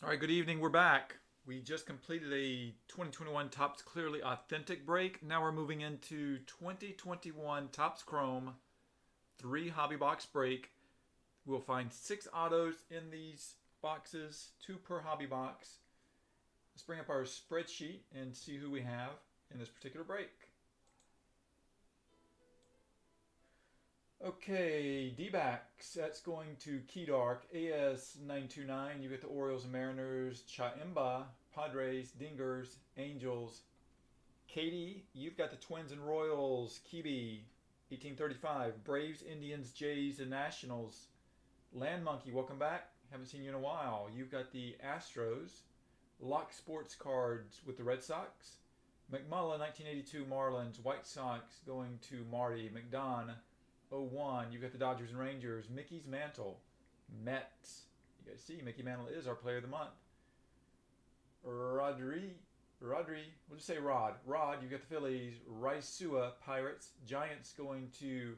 All right, good evening. We're back. We just completed a 2021 Topps Clearly Authentic break. Now we're moving into 2021 Topps Chrome 3 hobby box break. We'll find 6 autos in these boxes, 2 per hobby box. Let's bring up our spreadsheet and see who we have in this particular break. Okay, D-backs, that's going to Keydark, AS929. You get the Orioles and Mariners, Chaimba, Padres, Dingers, Angels. Katie, you've got the Twins and Royals, Kibi, 1835. Braves, Indians, Jays, and Nationals. Land Monkey, welcome back. Haven't seen you in a while. You've got the Astros. Lock Sports Cards with the Red Sox. McMullen, 1982 Marlins. White Sox going to Marty. McDonough. 01, you got the Dodgers and Rangers. Mickey's Mantle, Mets. You guys see, Mickey Mantle is our player of the month. Rodri, we'll just say Rod. Rod, you got the Phillies. Raisua, Pirates. Giants going to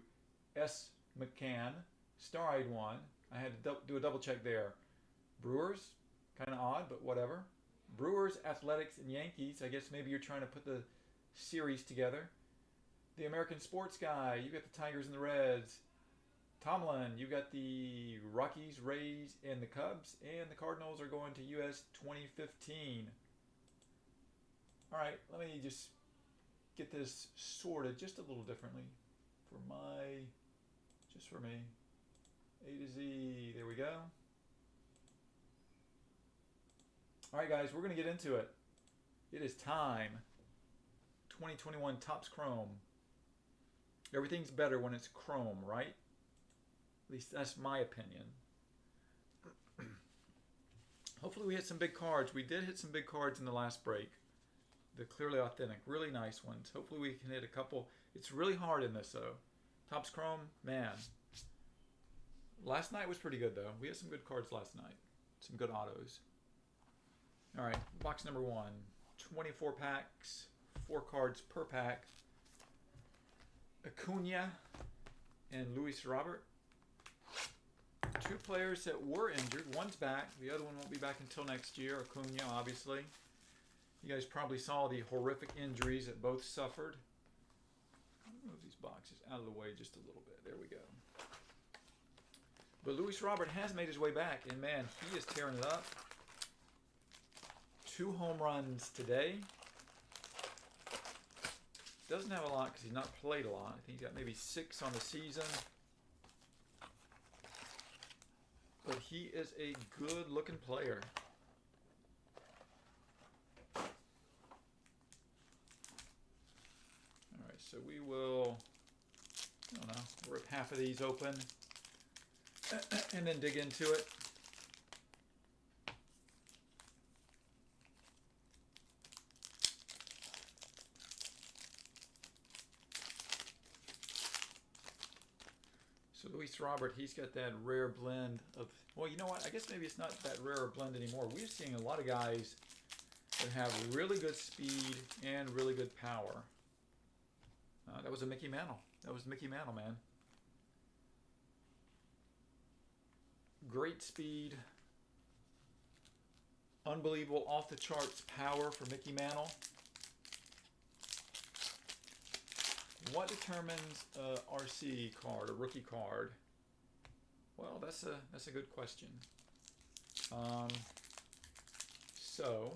S. McCann. Star-eyed one. I had to do a double check there. Brewers, kind of odd, but whatever. Brewers, Athletics, and Yankees. I guess maybe you're trying to put the series together. The American Sports Guy, you got the Tigers and the Reds. Tomlin, you got the Rockies, Rays, and the Cubs. And the Cardinals are going to US 2015. All right, let me just get this sorted just a little differently just for me. A to Z, there we go. All right, guys, we're going to get into it. It is time. 2021 Topps Chrome. Everything's better when it's chrome, right? At least that's my opinion. Hopefully we hit some big cards. We did hit some big cards in the last break. The Clearly Authentic, really nice ones. Hopefully we can hit a couple. It's really hard in this though. Topps Chrome, man. Last night was pretty good though. We had some good cards last night. Some good autos. All right, box number 1. 24 packs, 4 cards per pack. Acuna and Luis Robert. 2 players that were injured. One's back. The other one won't be back until next year. Acuna, obviously. You guys probably saw the horrific injuries that both suffered. Move these boxes out of the way just a little bit. There we go. But Luis Robert has made his way back, and man, he is tearing it up. 2 home runs today. Doesn't have a lot because he's not played a lot. I think he's got maybe 6 on the season. But he is a good-looking player. All right, so we will, I don't know, rip half of these open and then dig into it. So Luis Robert, he's got that rare blend of, well, you know what? I guess maybe it's not that rare blend anymore. We're seeing a lot of guys that have really good speed and really good power. That was a Mickey Mantle. That was Mickey Mantle, man. Great speed. Unbelievable off-the-charts power for Mickey Mantle. What determines a RC card, a rookie card? Well, that's a good question. So,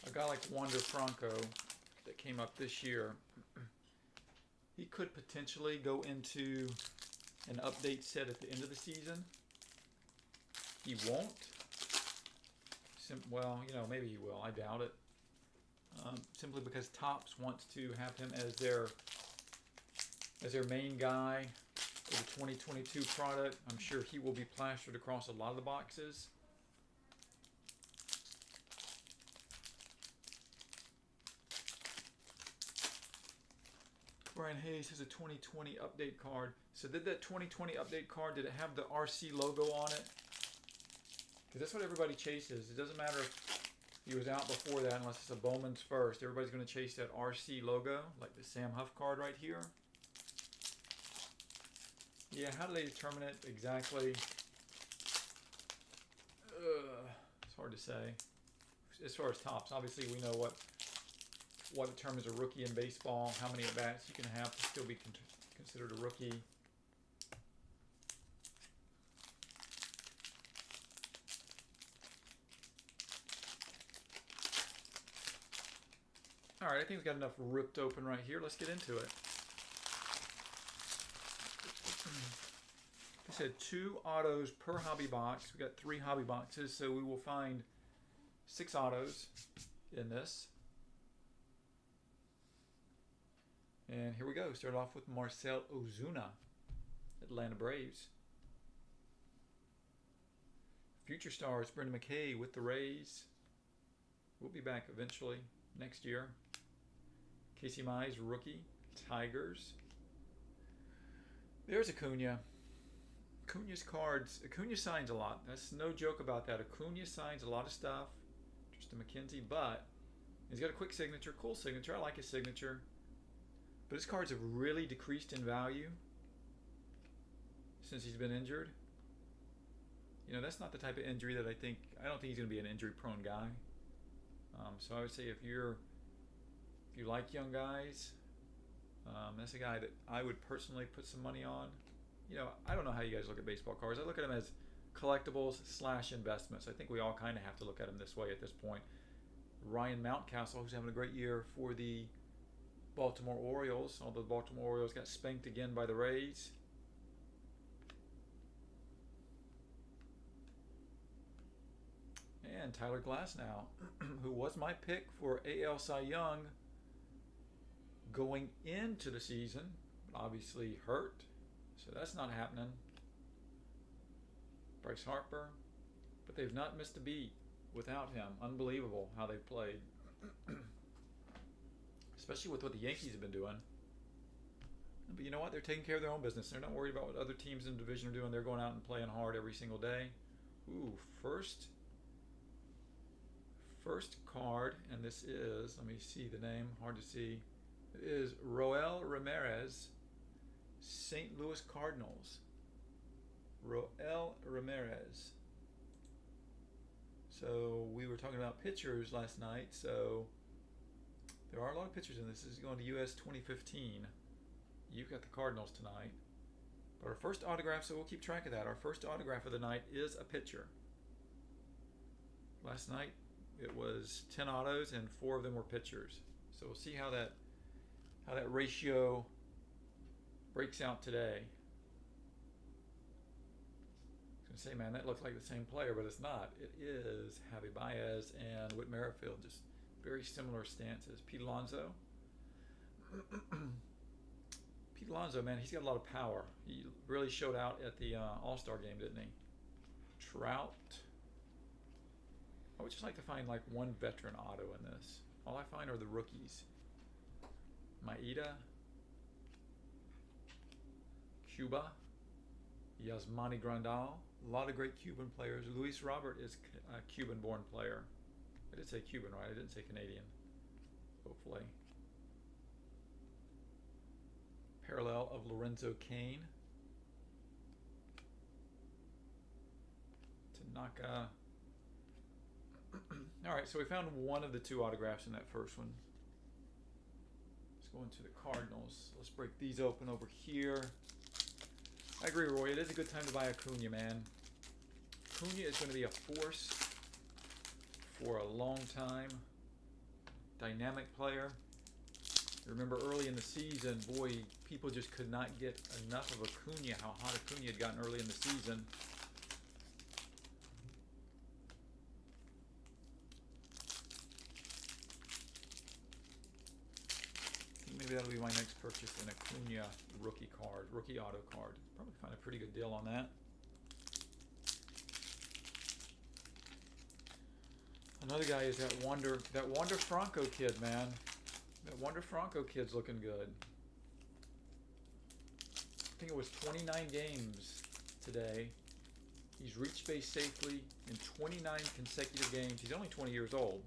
a guy like Wander Franco that came up this year, he could potentially go into an update set at the end of the season. He won't. Well, you know, maybe he will. I doubt it. Simply because Topps wants to have him as their main guy for the 2022 product. I'm sure he will be plastered across a lot of the boxes. Brian Hayes has a 2020 update card. So did that 2020 update card, did it have the RC logo on it? Because that's what everybody chases. It doesn't matter if he was out before that unless it's a Bowman's first. Everybody's going to chase that RC logo, like the Sam Huff card right here. Yeah, how do they determine it exactly? hard to say. As far as tops, obviously we know what determines a rookie in baseball, how many at-bats you can have to still be considered a rookie. All right, I think we've got enough ripped open right here. Let's get into it. I said 2 autos per hobby box. We've got 3 hobby boxes, so we will find 6 autos in this. And here we go. Start off with Marcel Ozuna, Atlanta Braves. Future stars, Brendan McKay with the Rays. We'll be back eventually next year. Casey Mize, rookie, Tigers. There's Acuna. Acuna's cards. Acuna signs a lot. That's no joke about that. Acuna signs a lot of stuff. Tristan McKenzie, but he's got a quick signature, cool signature. I like his signature. But his cards have really decreased in value since he's been injured. You know, that's not the type of injury that I don't think he's going to be an injury-prone guy. So I would say if you like young guys, that's a guy that I would personally put some money on. You know, I don't know how you guys look at baseball cards. I look at them as collectibles / investments. I think we all kind of have to look at them this way at this point. Ryan Mountcastle, who's having a great year for the Baltimore Orioles, although the Baltimore Orioles got spanked again by the Rays. And Tyler Glasnow, who was my pick for AL Cy Young going into the season, but obviously hurt, so that's not happening. Bryce Harper, but they've not missed a beat without him. Unbelievable how they've played, especially with what the Yankees have been doing. But you know what? They're taking care of their own business. They're not worried about what other teams in the division are doing. They're going out and playing hard every single day. Ooh, first card, and this is, let me see the name, hard to see. It is Roel Ramirez, St. Louis Cardinals. Roel Ramirez. So we were talking about pitchers last night, so there are a lot of pitchers in this. This is going to US 2015. You've got the Cardinals tonight. But our first autograph, so we'll keep track of that. Our first autograph of the night is a pitcher. Last night it was 10 autos and 4 of them were pitchers. So we'll see how that ratio breaks out today. I was going to say, man, that looks like the same player, but it's not. It is Javi Baez and Whit Merrifield, just very similar stances. Pete Alonso. Pete Alonso, man, he's got a lot of power. He really showed out at the All-Star game, didn't he? Trout. I would just like to find like one veteran auto in this. All I find are the rookies. Maeda, Cuba, Yasmani Grandal, a lot of great Cuban players. Luis Robert is a Cuban-born player. I did say Cuban, right? I didn't say Canadian. Hopefully. Parallel of Lorenzo Cain. Tanaka. All right, so we found one of the 2 autographs in that first one. Let's go into the Cardinals. Let's break these open over here. I agree, Roy. It is a good time to buy Acuna, man. Acuna is going to be a force for a long time. Dynamic player. Remember early in the season, boy, people just could not get enough of Acuna, how hot Acuna had gotten early in the season. Maybe that'll be my next purchase, an Acuna rookie card, rookie auto card. Probably find a pretty good deal on that. Another guy is that Wander Franco kid, man. That Wander Franco kid's looking good. I think it was 29 games today. He's reached base safely in 29 consecutive games. He's only 20 years old.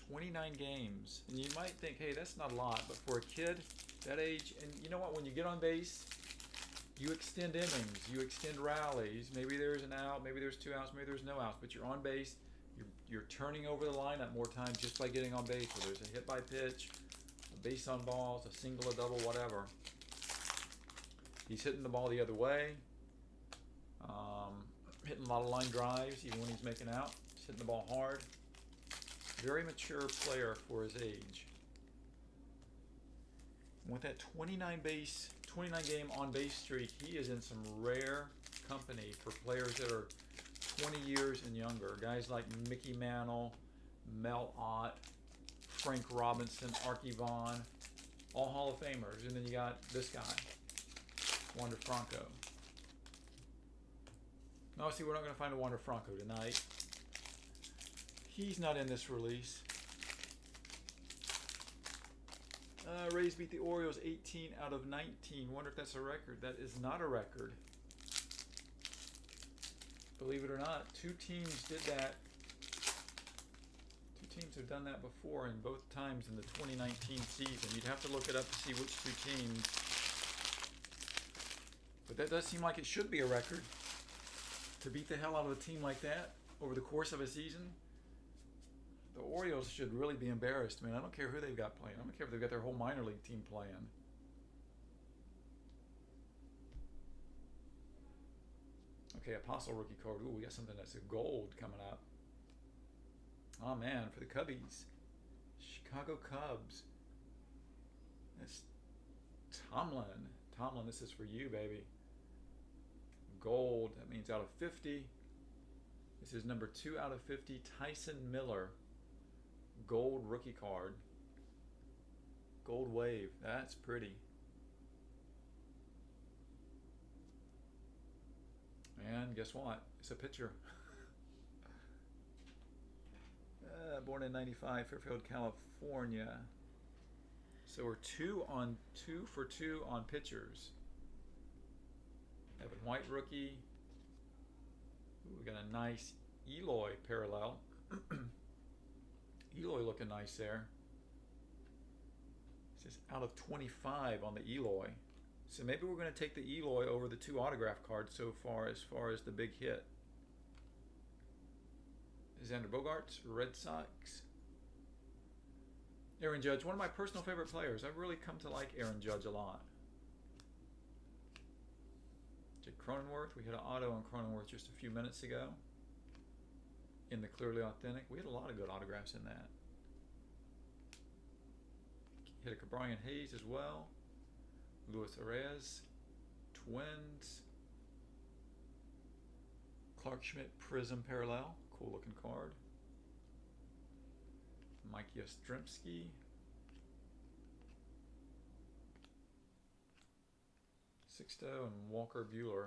29 games. And you might think, hey, that's not a lot, but for a kid that age, and you know what, when you get on base, You extend innings, you extend rallies. Maybe there's an out, maybe there's 2 outs, maybe there's no outs, but you're on base. You're turning over the lineup more times just by getting on base. Whether there's a hit by pitch, a base on balls, a single, a double, whatever. He's hitting the ball the other way. Hitting a lot of line drives, even when he's making out. He's hitting the ball hard. Very mature player for his age. And with that 29 game on base streak, he is in some rare company for players that are 20 years and younger. Guys like Mickey Mantle, Mel Ott, Frank Robinson, Archie Vaughn, all Hall of Famers. And then you got this guy, Wander Franco. No, see, we're not going to find a Wander Franco tonight. He's not in this release. Rays beat the Orioles 18 out of 19. Wonder if that's a record. That is not a record. Believe it or not, 2 teams did that. 2 teams have done that before, and both times in the 2019 season. You'd have to look it up to see which 2 teams. But that does seem like it should be a record. To beat the hell out of a team like that over the course of a season. The Orioles should really be embarrassed. I mean, I don't care who they've got playing. I don't care if they've got their whole minor league team playing. Okay, Apostle rookie card. Ooh, we got something that's a gold coming up. Oh, man, for the Cubbies. Chicago Cubs. That's Tomlin. Tomlin, this is for you, baby. Gold. That means out of 50. This is number 2 out of 50. Tyson Miller. Gold rookie card. Gold wave. That's pretty. And guess what? It's a pitcher. Born in 95, Fairfield, California. So we're 2 for 2 on pitchers. Evan White rookie. Ooh, we got a nice Eloy parallel. Eloy looking nice there. This is out of 25 on the Eloy. So maybe we're going to take the Eloy over the 2 autograph cards so far as the big hit. Xander Bogaerts, Red Sox. Aaron Judge, one of my personal favorite players. I've really come to like Aaron Judge a lot. Jake Cronenworth, we had an auto on Cronenworth just a few minutes ago. In the Clearly Authentic. We had a lot of good autographs in that. Hit a Brian Hayes as well. Luis Perez. Twins. Clark Schmidt Prism Parallel. Cool looking card. Mike Yastrzemski. Sixto and Walker Buehler.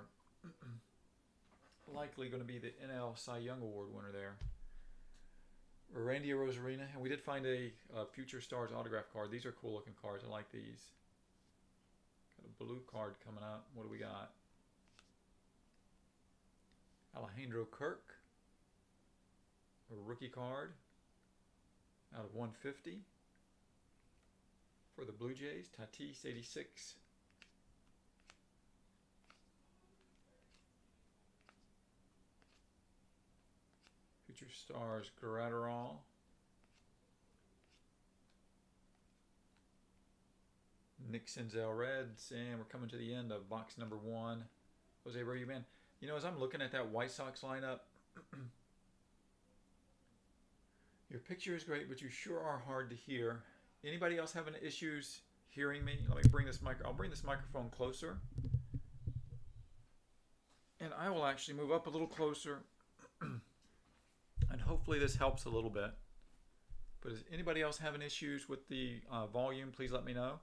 Likely going to be the NL Cy Young Award winner there. Randy Arozarena. And we did find a Future Stars autograph card. These are cool looking cards. I like these. Got a blue card coming up. What do we got? Alejandro Kirk. A rookie card. Out of 150. For the Blue Jays. Tatis 86. Future Stars, Gratterall. Nick Senzel Reds, and we're coming to the end of box number 1. Jose Abreu, man. You know, as I'm looking at that White Sox lineup, your picture is great, but you sure are hard to hear. Anybody else having issues hearing me? Let me bring this I'll bring this microphone closer. And I will actually move up a little closer. And hopefully this helps a little bit. But is anybody else having issues with the volume? Please let me know.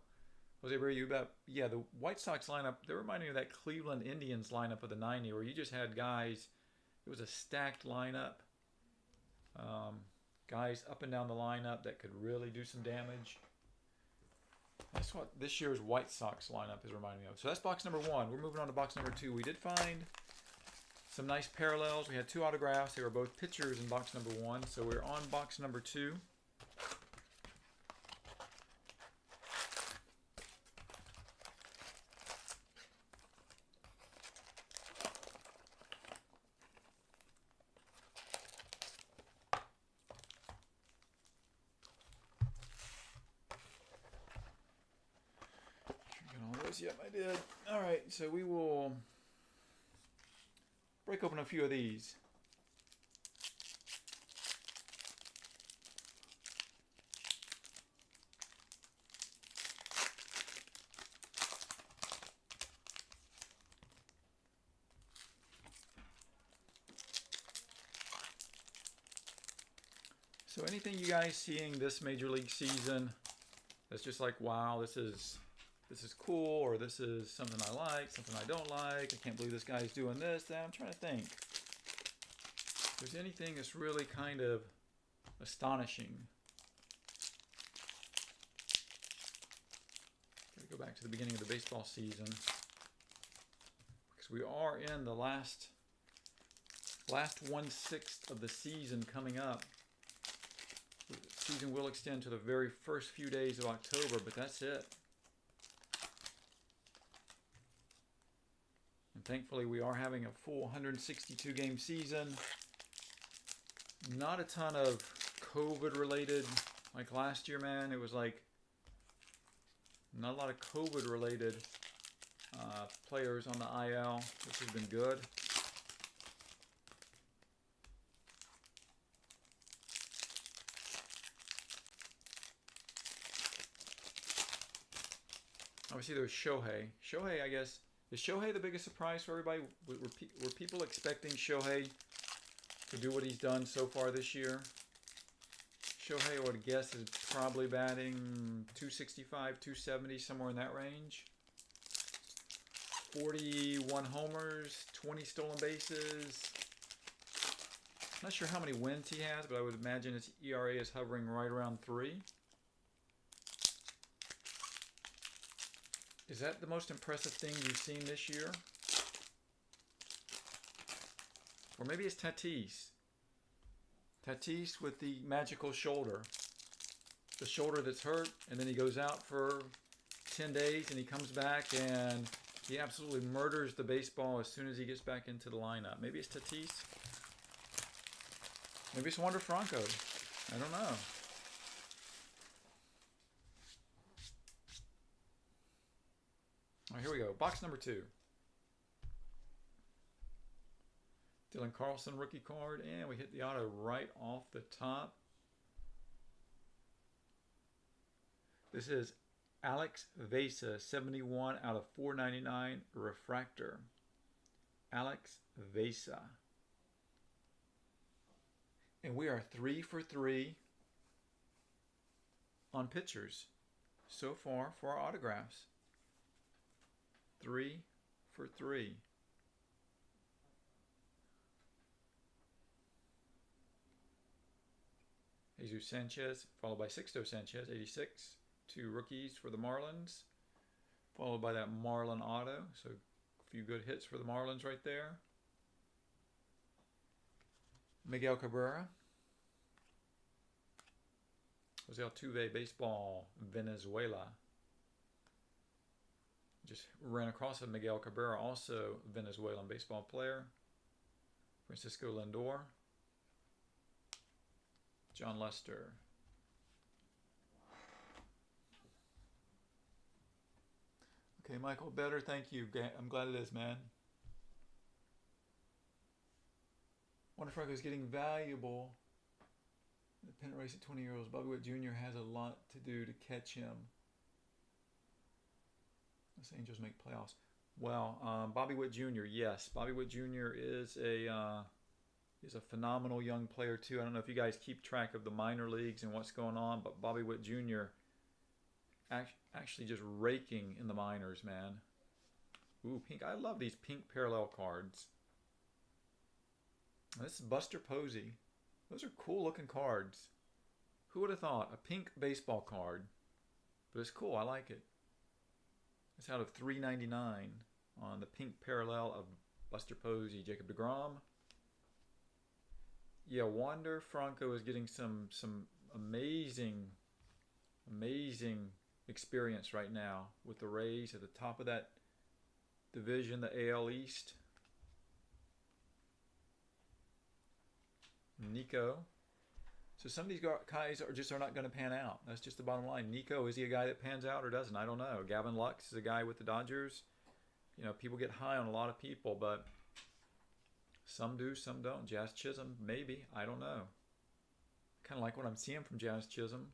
Jose Abreu, yeah, the White Sox lineup, they're reminding me of that Cleveland Indians lineup of the 90s where you just had guys, it was a stacked lineup. Guys up and down the lineup that could really do some damage. That's what this year's White Sox lineup is reminding me of. So that's box number 1. We're moving on to box number 2. We did find some nice parallels. We had 2 autographs. They were both pitchers in box number 1. So we're on box number 2. those. Yep, I did. All right, so we will break open a few of these. So anything you guys seeing this Major League season that's just like, wow, this is cool, or this is something I like, something I don't like, I can't believe this guy's doing this, that. I'm trying to think. If there's anything that's really kind of astonishing. Gotta go back to the beginning of the baseball season, because we are in the last 1/6 of the season coming up. The season will extend to the very first few days of October, but that's it. And thankfully, we are having a full 162 game season. Not a ton of COVID related, like last year, man. It was like not a lot of COVID related players on the IL, which has been good. Obviously, there was Shohei. Shohei, I guess, is Shohei the biggest surprise for everybody? Were people expecting Shohei to do what he's done so far this year? Shohei, I would guess, is probably batting 265, 270, somewhere in that range. 41 homers, 20 stolen bases. Not sure how many wins he has, but I would imagine his ERA is hovering right around 3. Is that the most impressive thing you've seen this year? Or maybe it's Tatis. Tatis with the magical shoulder. The shoulder that's hurt, and then he goes out for 10 days, and he comes back, and he absolutely murders the baseball as soon as he gets back into the lineup. Maybe it's Tatis. Maybe it's Wander Franco. I don't know. All right, here we go. Box number 2. Dylan Carlson rookie card, and we hit the auto right off the top. This is Alex Vesa, 71 out of 499 refractor. Alex Vesa. And we are 3 for 3 on pitchers so far for our autographs. 3 for 3. Jesus Sanchez, followed by Sixto Sanchez, 86. 2 rookies for the Marlins, followed by that Marlin auto. So a few good hits for the Marlins right there. Miguel Cabrera. Jose Altuve, baseball, Venezuela. Just ran across a Miguel Cabrera, also Venezuelan baseball player. Francisco Lindor. John Lester. Okay, Michael, better, thank you. I'm glad it is, man. Wander Franco is getting valuable. The pennant race at 20 years old. Bobby Witt Jr. has a lot to do to catch him. Los Angels make playoffs. Well, Bobby Witt Jr., yes. Bobby Witt Jr. is a phenomenal young player, too. I don't know if you guys keep track of the minor leagues and what's going on, but Bobby Witt Jr. actually just raking in the minors, man. Ooh, pink. I love these pink parallel cards. This is Buster Posey. Those are cool looking cards. Who would have thought? A pink baseball card. But it's cool. I like it. It's out of $3.99 on the pink parallel of Buster Posey. Jacob deGrom. Yeah, Wander Franco is getting some amazing experience right now with the Rays at the top of that division, the AL East. So some of these guys are not going to pan out. That's just the bottom line. Nico, is he a guy that pans out or doesn't? I don't know. Gavin Lux is a guy with the Dodgers. You know, people get high on a lot of people, but some do, some don't. Jazz Chisholm, maybe. I don't know. Kind of like what I'm seeing from Jazz Chisholm.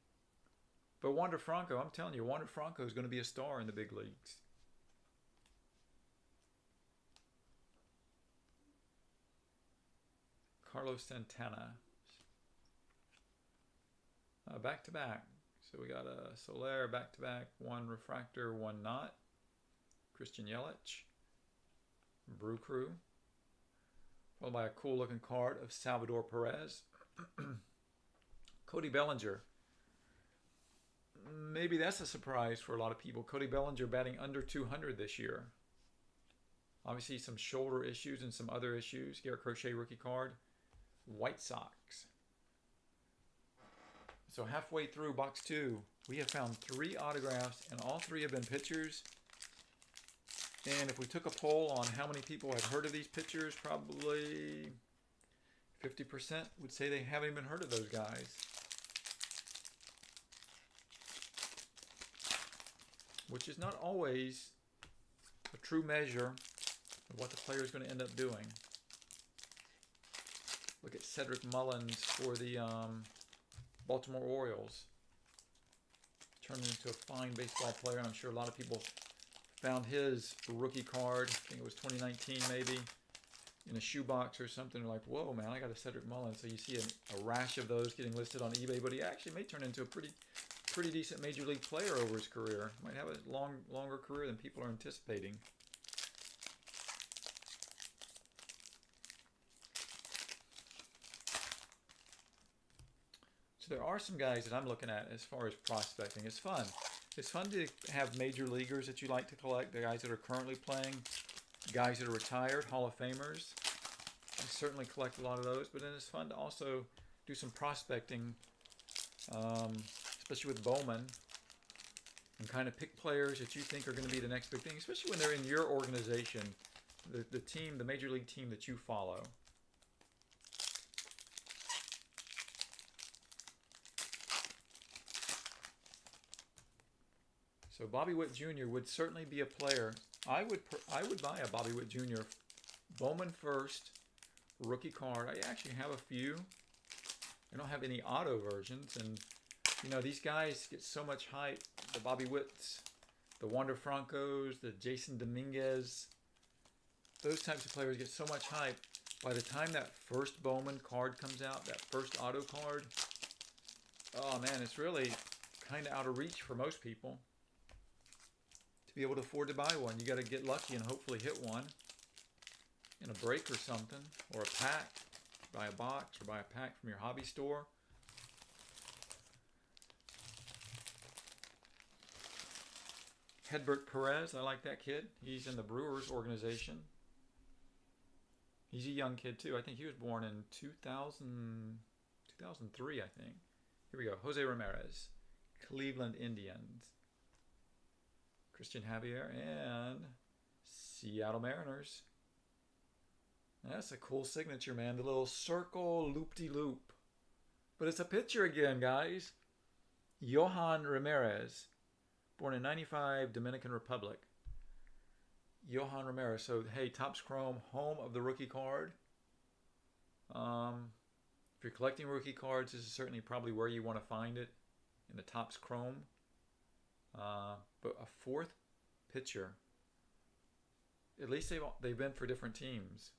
But Wander Franco, I'm telling you, Wander Franco is going to be a star in the big leagues. Carlos Santana. Back to back. So we got a Soler back to back, one refractor, one not. Christian Yelich. Brew Crew. Followed by a cool looking card of Salvador Perez. Cody Bellinger. Maybe that's a surprise for a lot of people. Cody Bellinger batting under 200 this year. Obviously some shoulder issues and some other issues. Garrett Crochet rookie card. White Sox. So halfway through box 2, we have found 3 autographs, and all 3 have been pitchers. And if we took a poll on how many people had heard of these pitchers, probably 50% would say they haven't even heard of those guys. Which is not always a true measure of what the player is going to end up doing. Look at Cedric Mullins for the Baltimore Orioles. Turned into a fine baseball player, and I'm sure a lot of people found his rookie card, I think it was 2019 maybe, in a shoebox or something. Like, whoa, man, I got a Cedric Mullins. So you see a rash of those getting listed on eBay, but he actually may turn into a pretty decent major league player over his career. Might have a longer career than people are anticipating. So there are some guys that I'm looking at as far as prospecting. It's fun. It's fun to have major leaguers that you like to collect, the guys that are currently playing, guys that are retired, Hall of Famers. I certainly collect a lot of those, but then it's fun to also do some prospecting, especially with Bowman, and kind of pick players that you think are going to be the next big thing, especially when they're in your organization, the team, the major league team that you follow. So Bobby Witt Jr. would certainly be a player. I would buy a Bobby Witt Jr. Bowman first, rookie card. I actually have a few. I don't have any auto versions, and you know these guys get so much hype. The Bobby Witts, the Wander Francos, the Jason Dominguez. Those types of players get so much hype. By the time that first Bowman card comes out, that first auto card, oh man, it's really kind of out of reach for most people. To be able to afford to buy one, you got to get lucky and hopefully hit one in a break or something, or a pack. Buy a box or buy a pack from your hobby store. Hedbert Perez, I like that kid. He's in the Brewers organization. He's a young kid too. I think he was born in 2003, I think. Here we go. Jose Ramirez, Cleveland Indians. Christian Javier, and Seattle Mariners. That's a cool signature, man. The little circle loop-de-loop. But it's a pitcher again, guys. Johan Ramirez, born in 95, Dominican Republic. Johan Ramirez. So, hey, Topps Chrome, home of the rookie card. If you're collecting rookie cards, this is certainly probably where you want to find it, in the Topps Chrome. But a fourth pitcher. At least they've been for different teams.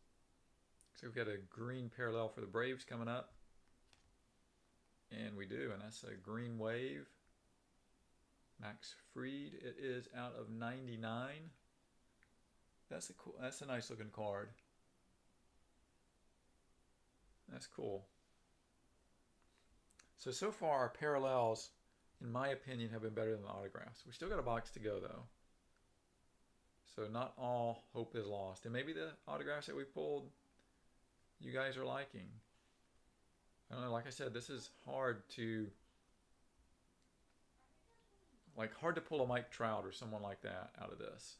So we've got a green parallel for the Braves coming up. And we do, and that's a green wave. Max Fried, it is out of 99. That's a nice looking card. That's cool. So far our parallels, in my opinion, have been better than the autographs. We still got a box to go, though. So not all hope is lost. And maybe the autographs that we pulled, you guys are liking. I don't know, like I said, this is hard to pull a Mike Trout or someone like that out of this.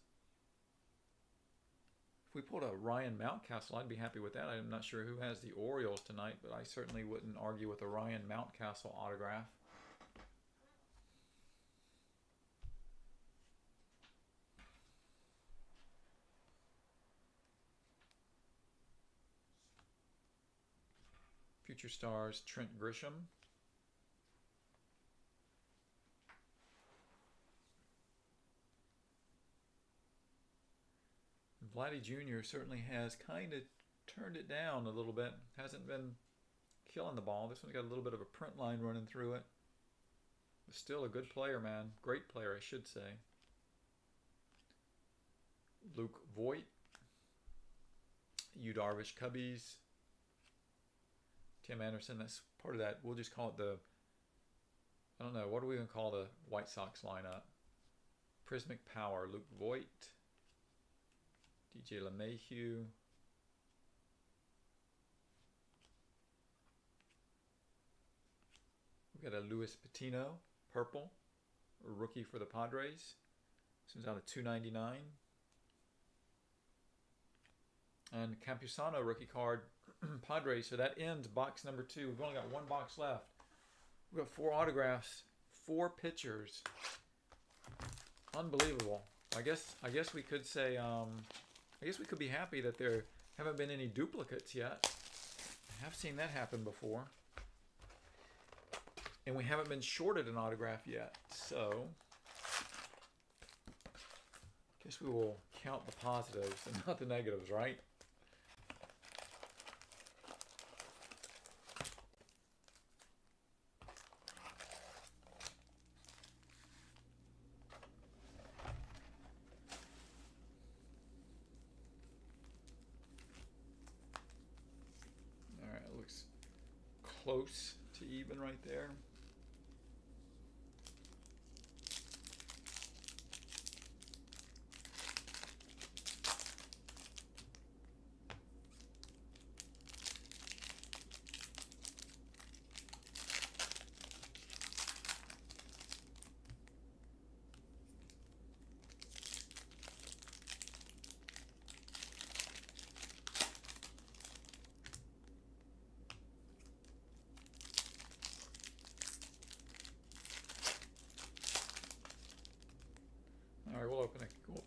If we pulled a Ryan Mountcastle, I'd be happy with that. I'm not sure who has the Orioles tonight, but I certainly wouldn't argue with a Ryan Mountcastle autograph. Future Stars, Trent Grisham. Vladdy Jr. certainly has kind of turned it down a little bit. Hasn't been killing the ball. This one's got a little bit of a print line running through it. But still a good player, man. Great player, I should say. Luke Voigt. Yu Darvish Cubbies. Tim Anderson, that's part of that. We'll just call it the, I don't know, what are we going to call the White Sox lineup? Prismic Power, Luke Voigt. DJ LeMahieu. We've got a Luis Patino, purple, a rookie for the Padres. This one's out of $2.99. And Campusano rookie card, Padres. So that ends box number 2. We've only got one box left. We've got 4 autographs, 4 pitchers. Unbelievable. I guess we could say, I guess we could be happy that there haven't been any duplicates yet. I have seen that happen before. And we haven't been shorted an autograph yet. So, I guess we will count the positives and not the negatives, right? Close to even right there. All right, we'll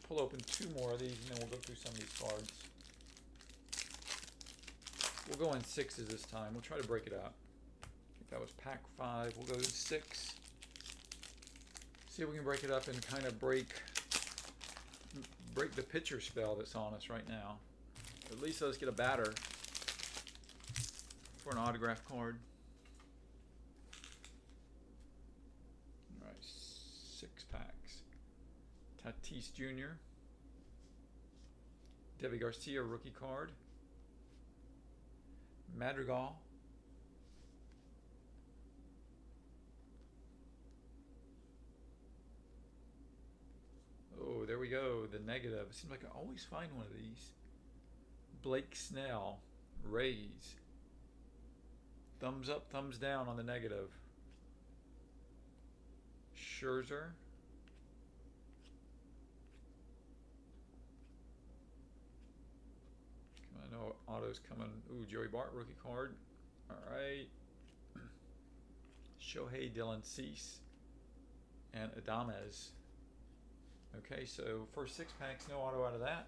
pull open 2 more of these, and then we'll go through some of these cards. We'll go in 6s this time. We'll try to break it up. I think that was pack 5. We'll go to 6. See if we can break it up and kind of break the pitcher spell that's on us right now. At least let's get a batter for an autograph card. All right, 6 packs. Tatis Jr. Debbie Garcia rookie card. Madrigal. Oh, there we go. The negative. It seems like I always find one of these. Blake Snell, Rays. Thumbs up, thumbs down on the negative. Scherzer. I know auto's coming. Ooh, Joey Bart rookie card. All right. Shohei, Dylan Cease, and Adames. Okay, so first 6 packs, no auto out of that.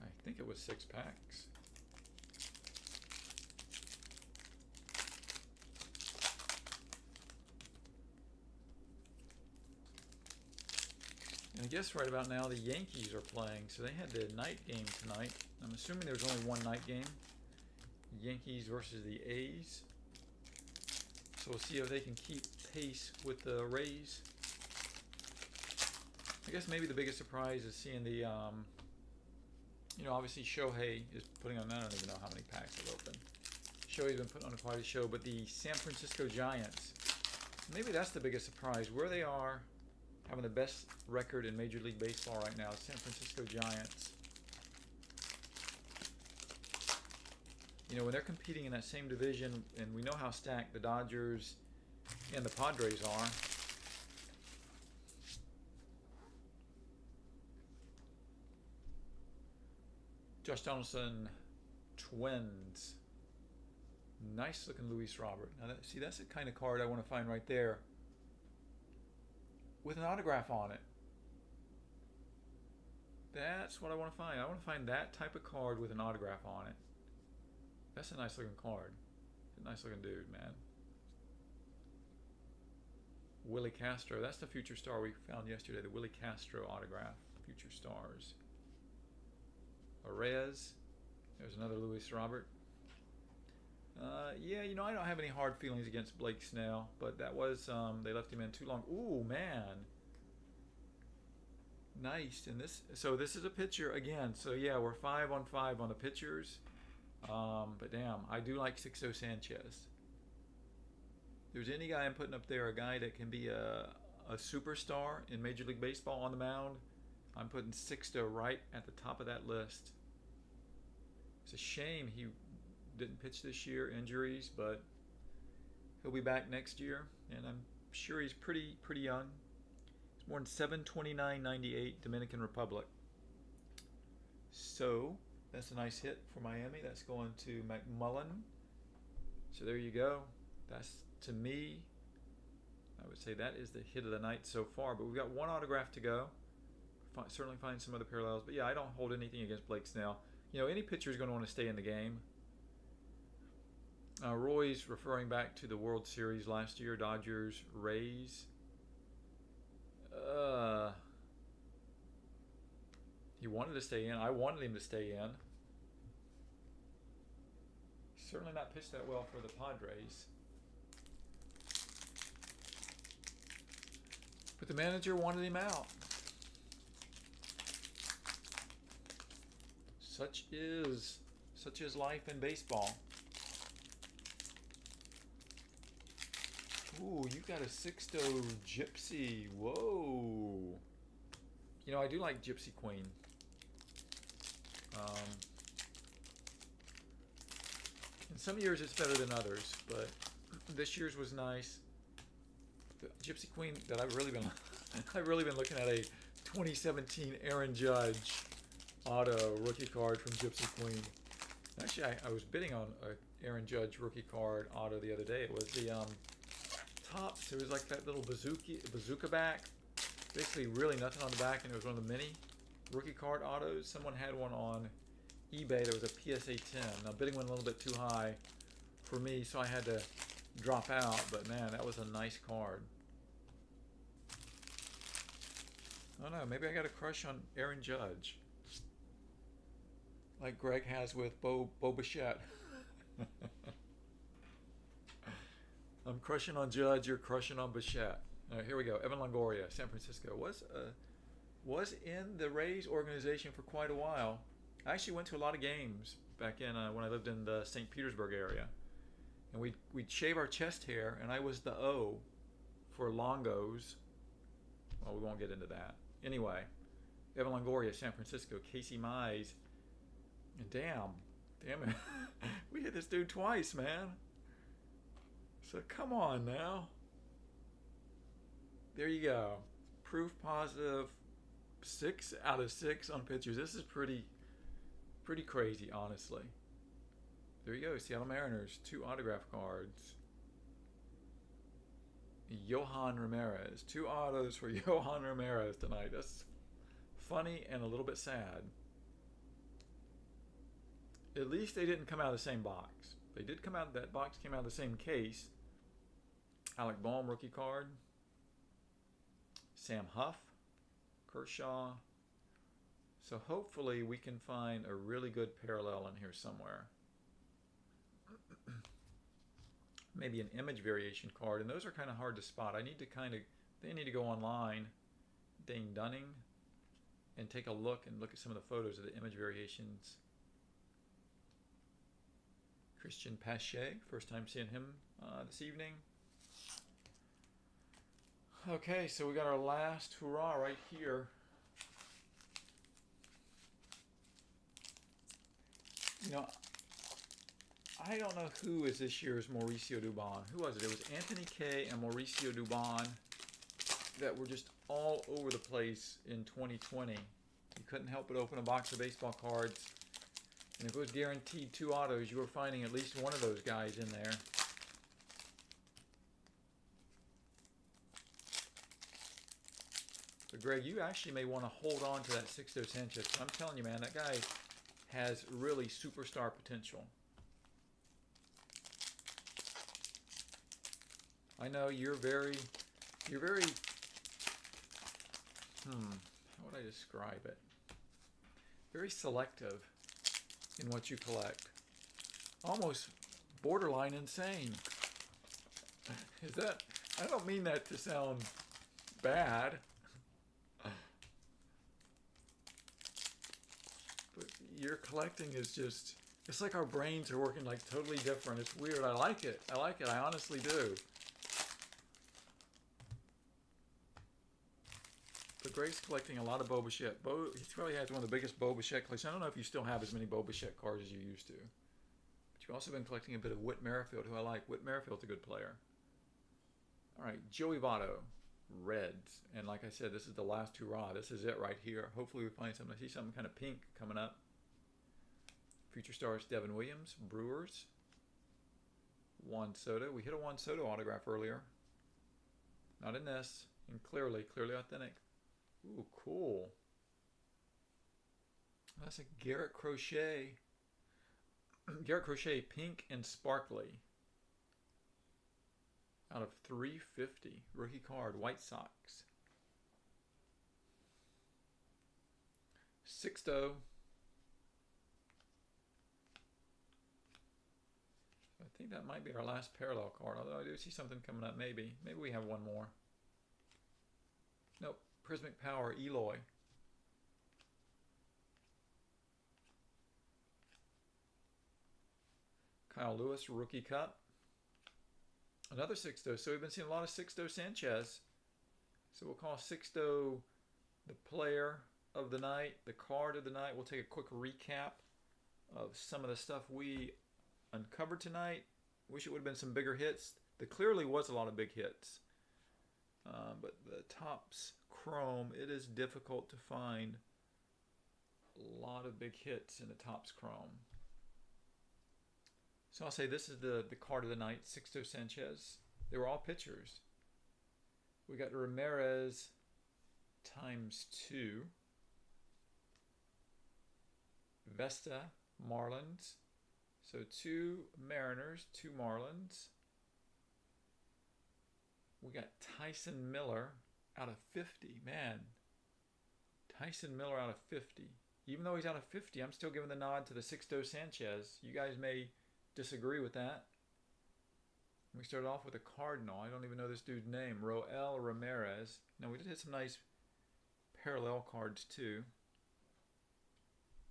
I think it was 6 packs. And I guess right about now the Yankees are playing, so they had the night game tonight. I'm assuming there's only one night game. Yankees versus the A's. So we'll see if they can keep pace with the Rays. I guess maybe the biggest surprise is seeing the, obviously Shohei is putting on, I don't even know how many packs have opened. Shohei's been putting on quite a show, but the San Francisco Giants, maybe that's the biggest surprise. Where they are having the best record in Major League Baseball right now, San Francisco Giants. When they're competing in that same division, and we know how stacked the Dodgers And the Padres are. Josh Donaldson, Twins. Nice looking Luis Robert. Now, see, that's the kind of card I want to find right there with an autograph on it. That's what I want to find. I want to find that type of card with an autograph on it. That's a nice looking card. A nice looking dude, man. Willie Castro. That's the future star we found yesterday. The Willie Castro autograph. Future stars. Perez. There's another Luis Robert. Yeah, you know, I don't have any hard feelings against Blake Snell, but that was, they left him in too long. Ooh, man. Nice. And so this is a pitcher again. So yeah, we're 5 on 5 on the pitchers. But damn, I do like Sixto Sanchez. If there's any guy I'm putting up there, a guy that can be a superstar in Major League Baseball on the mound, I'm putting Sixto right at the top of that list. It's a shame he didn't pitch this year, injuries, but he'll be back next year, and I'm sure he's pretty young. He's born 7/29/98, Dominican Republic. So that's a nice hit for Miami. That's going to McMullen. So there you go. That's, to me, I would say that is the hit of the night so far. But we've got one autograph to go. Certainly find some other parallels. But yeah, I don't hold anything against Blake Snell. You know, any pitcher is going to want to stay in the game. Roy's referring back to the World Series last year, Dodgers, Rays. He wanted to stay in. I wanted him to stay in. Certainly not pitched that well for the Padres. But the manager wanted him out. Such is life in baseball. Ooh, you got a Sixto Gypsy. Whoa. You know, I do like Gypsy Queen. In some years it's better than others, but this year's was nice. The Gypsy Queen that I've really been looking at a 2017 Aaron Judge auto rookie card from Gypsy Queen. Actually, I was bidding on a Aaron Judge rookie card auto the other day. It was the tops. It was like that little bazooka back. Basically, really nothing on the back, and it was one of the mini rookie card autos. Someone had one on eBay. There was a PSA 10. Now, bidding went a little bit too high for me, so I had to drop out. But man, that was a nice card. I don't know. Maybe I got a crush on Aaron Judge, like Greg has with Bo Bichette. I'm crushing on Judge. You're crushing on Bichette. All right, here we go. Evan Longoria, San Francisco, was in the Rays organization for quite a while. I actually went to a lot of games back in when I lived in the St. Petersburg area, and we'd shave our chest hair, and I was the O for Longos. Well, we won't get into that. Anyway, Evan Longoria, San Francisco, Casey Mize, and damn it, we hit this dude twice, man. So come on now. There you go. Proof positive. 6 out of 6 on pitchers. This is pretty crazy, honestly. There you go. Seattle Mariners, 2 autograph cards. Yohan Ramirez. 2 autos for Yohan Ramirez tonight. That's funny and a little bit sad. At least they didn't come out of the same box. They did come out, that box came out of the same case. Alec Bohm, rookie card. Sam Huff, Kershaw. So hopefully we can find a really good parallel in here somewhere. Maybe an image variation card, and those are kind of hard to spot. They need to go online, Dane Dunning, and take a look at some of the photos of the image variations. Christian Pache, first time seeing him this evening. Okay, so we got our last hurrah right here. You know, I don't know who is this year's Mauricio Dubon. Who was it? It was Anthony K and Mauricio Dubon that were just all over the place in 2020. You couldn't help but open a box of baseball cards. And if it was guaranteed 2 autos, you were finding at least one of those guys in there. But Greg, you actually may want to hold on to that Sixto Sanchez. I'm telling you, man, that guy has really superstar potential. I know you're very, how would I describe it? Very selective in what you collect. Almost borderline insane. Is that, I don't mean that to sound bad. But your collecting is just, it's like our brains are working like totally different. It's weird. I like it. I like it. I honestly do. But Greg's collecting a lot of Bo Bichette. He probably has one of the biggest Bo Bichette collections. I don't know if you still have as many Bo Bichette cards as you used to. But you've also been collecting a bit of Whit Merrifield, who I like. Whit Merrifield's a good player. All right, Joey Votto, Reds. And like I said, this is the last hurrah. This is it right here. Hopefully we find something. I see something kind of pink coming up. Future stars Devin Williams, Brewers. Juan Soto. We hit a Juan Soto autograph earlier. Not in this. And clearly authentic. Ooh, cool. That's a Garrett Crochet. Garrett Crochet, pink and sparkly. Out of 350. Rookie card, White Sox. Sixto. I think that might be our last parallel card, although I do see something coming up, maybe. Maybe we have one more. Nope. Prismic Power, Eloy. Kyle Lewis, Rookie Cup. Another Sixto. So we've been seeing a lot of Sixto Sanchez. So we'll call Sixto the player of the night, the card of the night. We'll take a quick recap of some of the stuff we uncovered tonight. Wish it would have been some bigger hits. There clearly was a lot of big hits. But the Topps Chrome, it is difficult to find a lot of big hits in the Topps Chrome. So I'll say this is the card of the night, Sixto Sanchez. They were all pitchers. We got Ramirez ×2. Vesta, Marlins. So 2 Mariners, 2 Marlins. We got Tyson Miller out of 50. Man, Tyson Miller out of 50. Even though he's out of 50, I'm still giving the nod to the Sixto Sanchez. You guys may disagree with that. We started off with a Cardinal. I don't even know this dude's name. Roel Ramirez. Now, we did hit some nice parallel cards, too.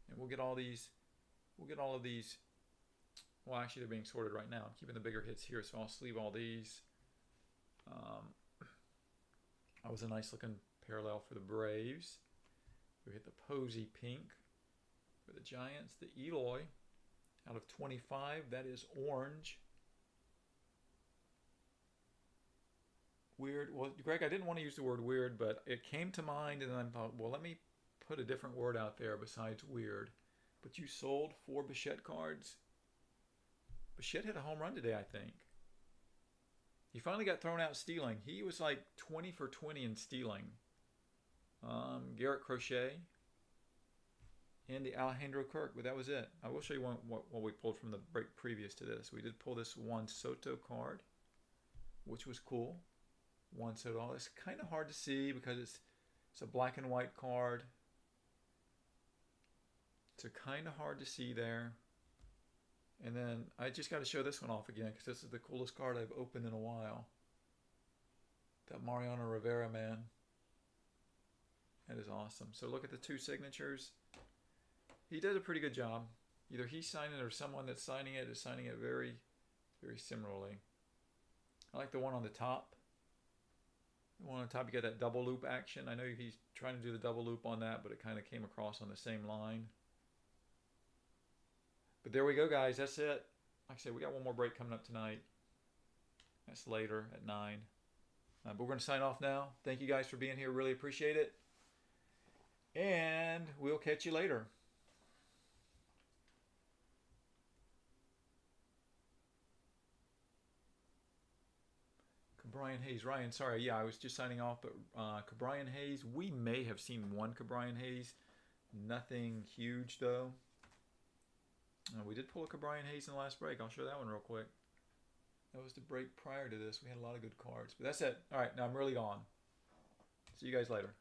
And we'll get all these. We'll get all of these. Well, actually, they're being sorted right now. I'm keeping the bigger hits here, so I'll sleeve all these. That was a nice looking parallel for the Braves. We hit the Posey pink for the Giants. The Eloy out of 25. That is orange. Weird. Well, Greg, I didn't want to use the word weird, but it came to mind, and then I thought, well, let me put a different word out there besides weird. But you sold 4 Bichette cards. Bichette hit a home run today, I think. He finally got thrown out stealing. He was like 20 for 20 in stealing. Garrett Crochet and the Alejandro Kirk, but that was it. I will show you what we pulled from the break previous to this. We did pull this Juan Soto card, which was cool. Juan Soto. It's kind of hard to see because it's a black and white card. So kind of hard to see there. And then I just got to show this one off again because this is the coolest card I've opened in a while. That Mariano Rivera, man. That is awesome. So look at the 2 signatures. He did a pretty good job. Either he's signing it or someone that's signing it is signing it very, very similarly. I like the one on the top. The one on the top, you get that double loop action. I know he's trying to do the double loop on that, but it kind of came across on the same line. But there we go, guys. That's it. like I said, we got one more break coming up tonight. That's later at 9. But we're going to sign off now. Thank you guys for being here. Really appreciate it. And we'll catch you later. Cabrian Hayes. Ryan, sorry. Yeah, I was just signing off. But Cabrian Hayes, we may have seen one Cabrian Hayes. Nothing huge, though. We did pull a Cabrian Hayes in the last break. I'll show that one real quick. That was the break prior to this. We had a lot of good cards. But that's it. All right, now I'm really gone. See you guys later.